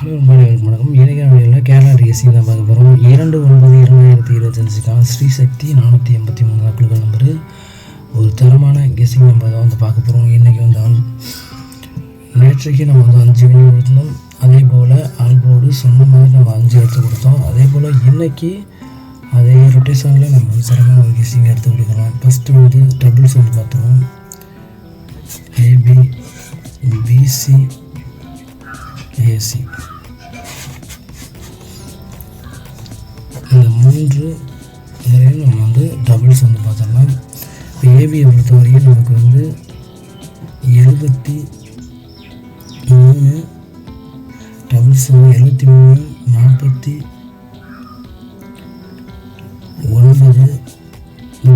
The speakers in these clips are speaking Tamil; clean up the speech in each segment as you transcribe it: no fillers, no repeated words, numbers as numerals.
வணக்கம். இன்றைக்கான வீடியோவில் கேரளா டிஎஸ்சி தான் பார்க்க போகிறோம். 2/9/2025 ஸ்ரீ சக்தி 483 வாக்குகள் நம்பரு. ஒரு தரமான கெஸ்ஸிங் நம்பர் தான் வந்து பார்க்க போகிறோம். இன்றைக்கி வந்து நேற்றைக்கு நம்ம வந்து 5 வினி கொடுத்தோம். அதே போல் ஆல்போர்டு சொன்ன மாதிரி நம்ம 5 எடுத்து கொடுத்தோம். அதே போல் இன்றைக்கி அதே ரொட்டேஷனில் நம்ம வந்து தரமான ஒரு கெஸ்ஸிங் எடுத்து கொடுக்கலாம். ஃபஸ்ட்டு வந்து டபுள்ஸ் வந்து பார்த்துருவோம். ஏபி பிசி ஏசி இந்த 3 இதுலேயும் நம்ம வந்து டபுள்ஸ் வந்து பார்த்தோம்னா இப்போ ஏபியை பொறுத்தவரையும் நமக்கு வந்து 73 டபுள்ஸ் 73 49.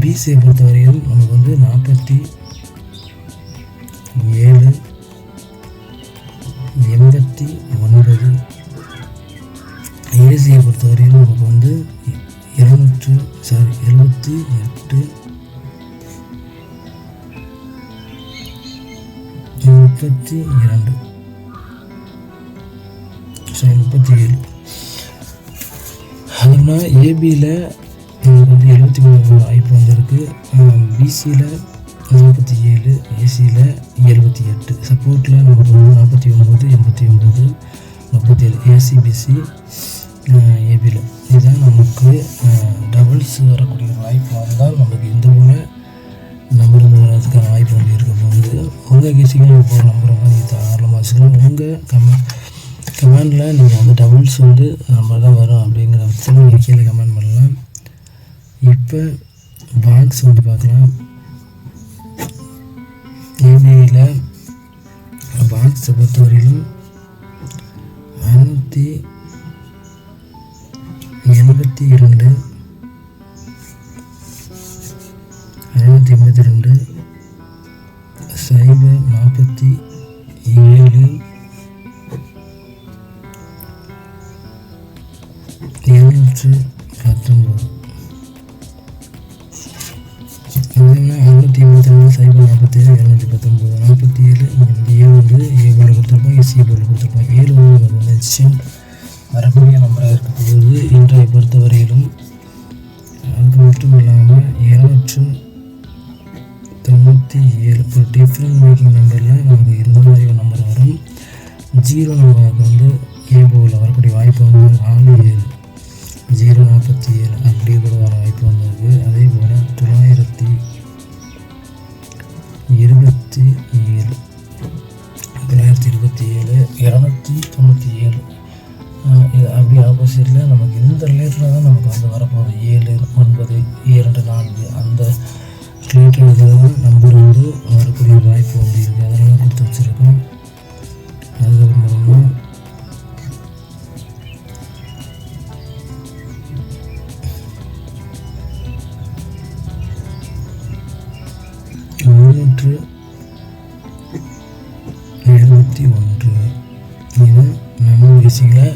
பிசியை பொறுத்தவரையும் நமக்கு வந்து 47 89. ஏசியை பொறுத்தவரையும் நமக்கு வந்து 78 32 37. அதுனா ஏபியில் நமக்கு வந்து 73 வாய்ப்பு வந்திருக்கு. பிசியில் 47, ஏசியில் 78, சப்போர்ட்டில் நமக்கு வந்து 49 89 37 ஏசிபிசி ஏபியில். இதுதான் நமக்கு டபுள்ஸ் வரக்கூடிய வாய்ப்பு வந்தால் நமக்கு இந்த போல் நம்பர் வந்து வர்றதுக்கான வாய்ப்பு வந்து இருக்க போகுது. உங்கள் கெஸ்ஸிங் போகிற நம்பரை வந்து தாராளமாக வச்சுக்கலாம். உங்கள் கமெண்டில் நீங்கள் வந்து டபுள்ஸ் வந்து நம்பர் தான் வரும் அப்படிங்கிற பட்சத்தில் நீங்கள் கீழே கமெண்ட் பண்ணலாம். இப்போ பாக்ஸ் வந்து பார்க்கலாம். ஏபியில் பாக்ஸை பொறுத்தவரையிலும் 582 682 047 719. இதுனா 582 047 719 47. இங்கே வந்து ஏ வந்து ஏ போல் கொடுத்துருப்போம், ஏசி போல் கொடுத்துருப்போம். 7 வந்து நமக்கு வந்து எக்ஸ்சேஞ்ச் வரக்கூடிய நம்பராக இருக்க போகுது இன்றைய பொறுத்தவரையிலும். அது மட்டும் இல்லாமல் 297 ஒரு டிஃப்ரெண்ட் மேக்கிங் நம்பரில் நமக்கு இந்த மாதிரி ஒரு நம்பர் வரும். 0 நமக்கு வந்து ஏ போல் வரக்கூடிய வாய்ப்பு வந்து 47 047 அப்படியே கூட வர வாய்ப்பு வந்திருக்கு. அதே போல் 927 297 இது அப்படி ஆப்போசிட்டில் நமக்கு இந்த ரிலேட்டடில் தான் நமக்கு வந்து வரப்போகுது. 7 9 2 4 அந்த ரிலேட்டட் தான் நம்பர் வந்து வரக்கூடிய வாய்ப்பு வந்து இருக்குது. அதெல்லாம் கொடுத்து வச்சுருக்கோம். அதுக்கப்புறமா 371 இது நம்ம கெஸ்ஸிங்கில்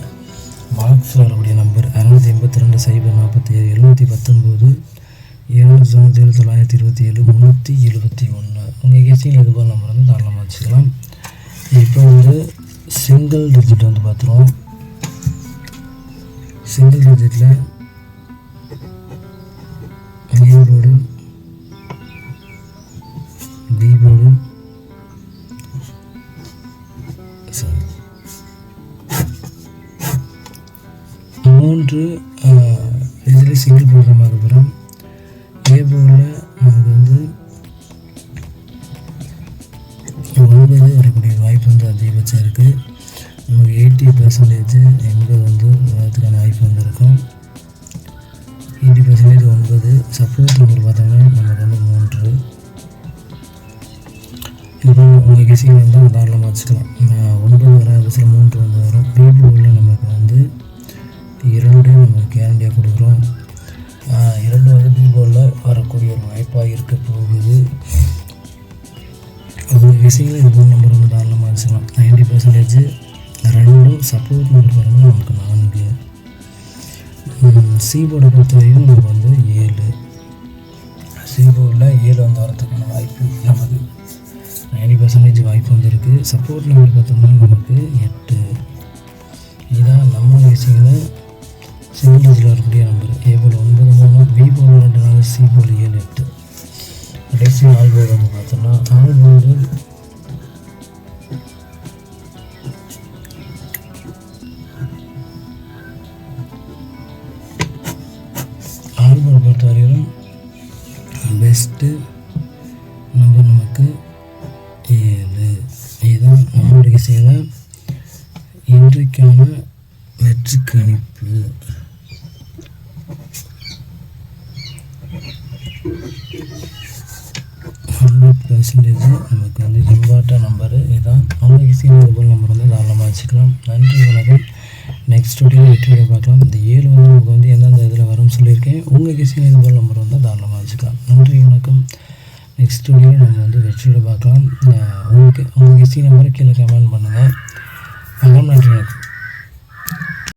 பாக்ஸில் வரக்கூடிய நம்பர் 682 047 719 797 927 371. உங்கள் கெஸ்ஸிங்கில் இது போல் நம்பர் வந்து தாராளமாக வச்சுக்கலாம். இப்போ வந்து சிங்கிள் டிஜிட் வந்து பார்த்துருவோம். சிங்கிள் டிஜிட்டில் ஏ போர்டு பி போர்டு 3 இதில் சிங்கிள் போர்டு தான் பார்க்க போகிறோம். ஏ போர்டில் நமக்கு வந்து 9 வரக்கூடிய வாய்ப்பு வந்து அதிகபட்சம் இருக்குது. நமக்கு 80% 80 வந்து வரதுக்கான வாய்ப்பு வந்து இருக்கும். 80% 9. சப்போர்ட் நம்பர் பார்த்தோம்னா நமக்கு வந்து 3. இப்போ உங்கள் கெஸ்ஸிங் வந்து தாராளமாக வச்சுக்கலாம். 9 வர பட்சத்தில் 3 வந்து வரும். பி போர்டில் நமக்கு வந்து 2 நம்ம கேரண்டியாக கொடுக்குறோம். 2 வந்து பி போர்டில் வரக்கூடிய ஒரு வாய்ப்பாக இருக்க போகுது. உங்கள் கெஸ்ஸிங்கில் இது போல் நம்பர் வந்து தாராளமாக வச்சுக்கலாம். 90% 2 சப்போர்ட் நம்பர் பாருங்கள் நமக்கு 4. சி போர்டை பொறுத்தவரையும் நமக்கு வந்து 7. சி போர்டில் 7 வந்து வரதுக்கான வாய்ப்பு நமக்கு 90% வாய்ப்பு வந்து இருக்குது. சப்போர்ட் நம்பர் பார்த்தோம்னா நமக்கு 8. கெஸ்டிங்கில் சிங்கிள் டிஜிட்டில் வரக்கூடிய நம்பர். ஏ போல் 9 3, பி போல் 2 4, சி போல் 7 8. கடைசி 4 போர்டு வந்து பார்த்தோம்னா 4 போர்டு பொறுத்த வரையிலும் பெஸ்ட்டு நம்பர் நமக்கு 7. இதுதான் நம்மளுடைய கெஸ்டிங்கில் இன்றைக்கான வெற்றி கணிப்பு. நமக்கு வந்து இம்பார்ட்டன் நம்பரு இதுதான். அவங்க கெஸ்டிங் மொபைல் நம்பர் வந்து தாராளமாக வச்சுக்கலாம். நன்றி, வணக்கம். நெக்ஸ்ட் வீடியோ வெற்றி வீடியோ பார்க்கலாம். இந்த 7 வந்து நமக்கு வந்து எந்தெந்த இதில் வரும்னு சொல்லியிருக்கேன். உங்கள் கெஸ்டிங் மொபைல் நம்பர் வந்து தாராளமாக வச்சுக்கலாம். நன்றி, வணக்கம். நெக்ஸ்ட் வீடியோவில் நம்ம வந்து வெற்றி வீடியோ பார்க்கலாம். உங்கள் கெஸ்டிங் நம்பரை கீழே கமெண்ட் பண்ணுங்கள். நன்றி, வணக்கம்.